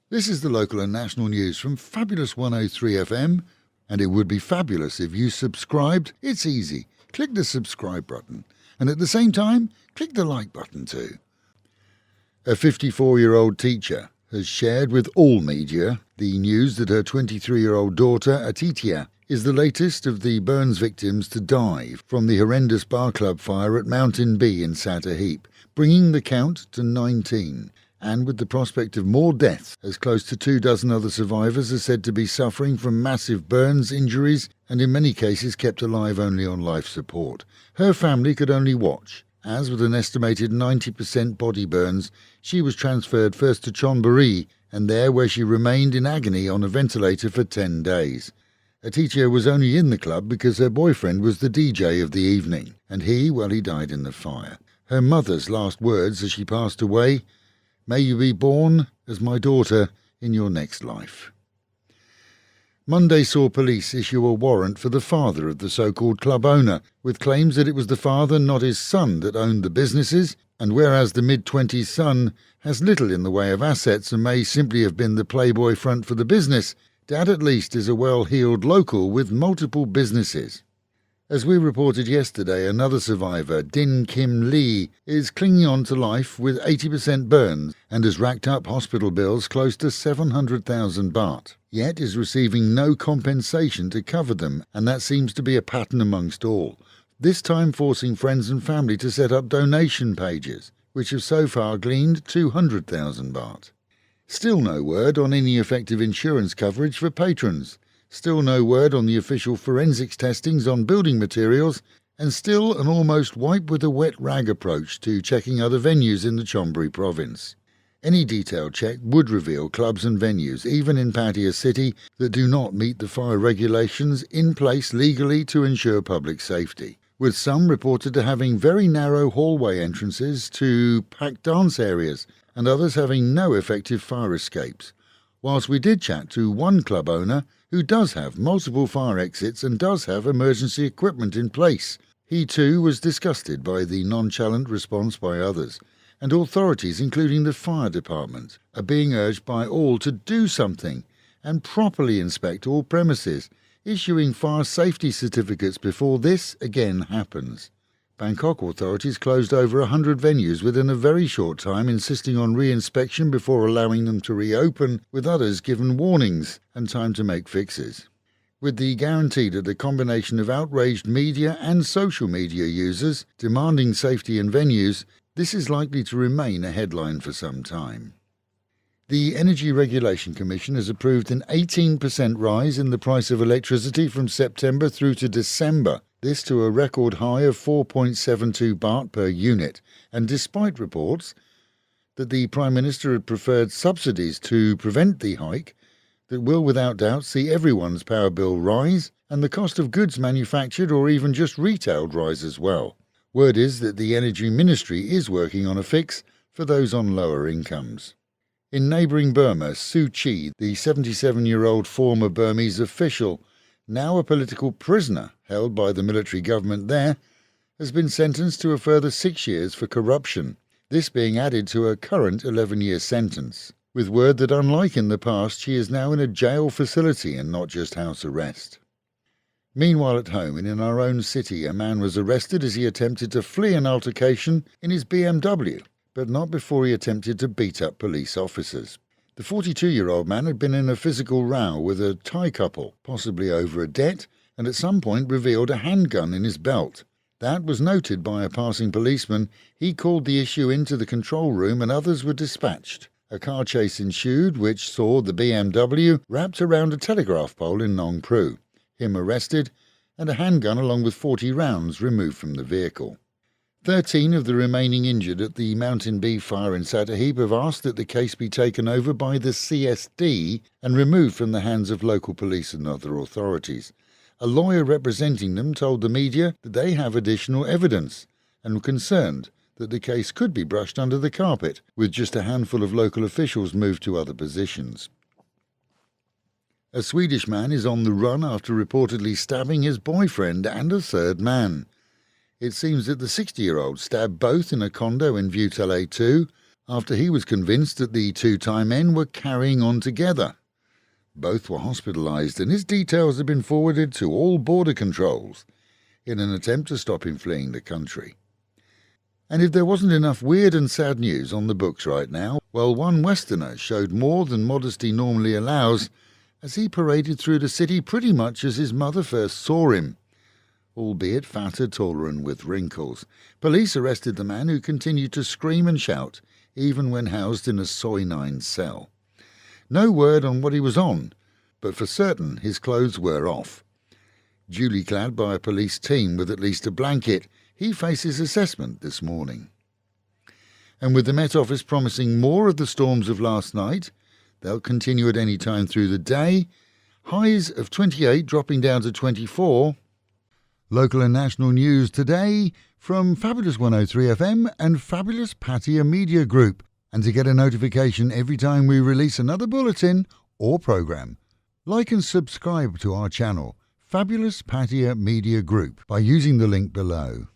This is the local and national news from Fabulous 103 FM, and it would be fabulous if you subscribed. It's easy. Click the subscribe button, and at the same time, click the like button too. A 54-year-old teacher has shared with all media the news that her 23-year-old daughter, Atitaya, is the latest of the burns victims to die from the horrendous bar club fire at Mountain B in Sattahip, bringing the count to 19. And with the prospect of more deaths, as close to 24 other survivors are said to be suffering from massive burns injuries and in many cases kept alive only on life support. Her family could only watch, as with an estimated 90% body burns, she was transferred first to Chonburi, and there where she remained in agony on a ventilator for 10 days. Atitaya was only in the club because her boyfriend was the DJ of the evening, and he died in the fire. Her mother's last words as she passed away: "May you be born as my daughter in your next life." Monday saw police issue a warrant for the father of the so-called club owner, with claims that it was the father, not his son, that owned the businesses, and whereas the mid-20s son has little in the way of assets and may simply have been the playboy front for the business, Dad at least is a well-heeled local with multiple businesses. As we reported yesterday, another survivor, Din Kim Lee, is clinging on to life with 80% burns and has racked up hospital bills close to 700,000 baht, yet is receiving no compensation to cover them, and that seems to be a pattern amongst all, this time forcing friends and family to set up donation pages, which have so far gleaned 200,000 baht. Still no word on any effective insurance coverage for patrons. Still no word on the official forensics testings on building materials, and still an almost wipe-with-a-wet-rag approach to checking other venues in the Chonburi province. Any detailed check would reveal clubs and venues, even in Pattaya city, that do not meet the fire regulations in place legally to ensure public safety, with some reported to having very narrow hallway entrances to packed dance areas, and others having no effective fire escapes. Whilst we did chat to one club owner who does have multiple fire exits and does have emergency equipment in place, he too was disgusted by the nonchalant response by others, and authorities, including the fire department, are being urged by all to do something and properly inspect all premises, issuing fire safety certificates before this again happens. Bangkok authorities closed over 100 venues within a very short time, insisting on re-inspection before allowing them to reopen, with others given warnings and time to make fixes. With the guarantee that a combination of outraged media and social media users demanding safety in venues, this is likely to remain a headline for some time. The Energy Regulation Commission has approved an 18% rise in the price of electricity from September through to December, this to a record high of 4.72 baht per unit, and despite reports that the Prime Minister had preferred subsidies to prevent the hike, that will without doubt see everyone's power bill rise and the cost of goods manufactured or even just retailed rise as well. Word is that the Energy Ministry is working on a fix for those on lower incomes. In neighbouring Burma, Suu Kyi, the 77-year-old former Burmese official, now a political prisoner held by the military government there, has been sentenced to a further 6 years for corruption, this being added to her current 11-year sentence, with word that unlike in the past she is now in a jail facility and not just house arrest. Meanwhile at home and in our own city, a man was arrested as he attempted to flee an altercation in his BMW, but not before he attempted to beat up police officers. The 42-year-old man had been in a physical row with a Thai couple, possibly over a debt, and at some point revealed a handgun in his belt. That was noted by a passing policeman. He called the issue into the control room and others were dispatched. A car chase ensued which saw the BMW wrapped around a telegraph pole in Nong Pru, him arrested, and a handgun along with 40 rounds removed from the vehicle. 13 of the remaining injured at the Mountain B fire in Sattahip have asked that the case be taken over by the CSD and removed from the hands of local police and other authorities. A lawyer representing them told the media that they have additional evidence and were concerned that the case could be brushed under the carpet, with just a handful of local officials moved to other positions. A Swedish man is on the run after reportedly stabbing his boyfriend and a third man. It seems that the 60-year-old stabbed both in a condo in Vutele 2 after he was convinced that the two Thai men were carrying on together. Both were hospitalised, and his details have been forwarded to all border controls in an attempt to stop him fleeing the country. And if there wasn't enough weird and sad news on the books right now, well, one Westerner showed more than modesty normally allows as he paraded through the city pretty much as his mother first saw him, albeit fatter, taller and with wrinkles. Police arrested the man, who continued to scream and shout even when housed in a Soi-9 cell. No word on what he was on, but for certain his clothes were off. Duly clad by a police team with at least a blanket, he faces assessment this morning. And with the Met Office promising more of the storms of last night, they'll continue at any time through the day, highs of 28 dropping down to 24. Local and national news today from Fabulous 103 FM and Fabulous Pattaya Media Group. And to get a notification every time we release another bulletin or program, like and subscribe to our channel, Fabulous Pattaya Media Group, by using the link below.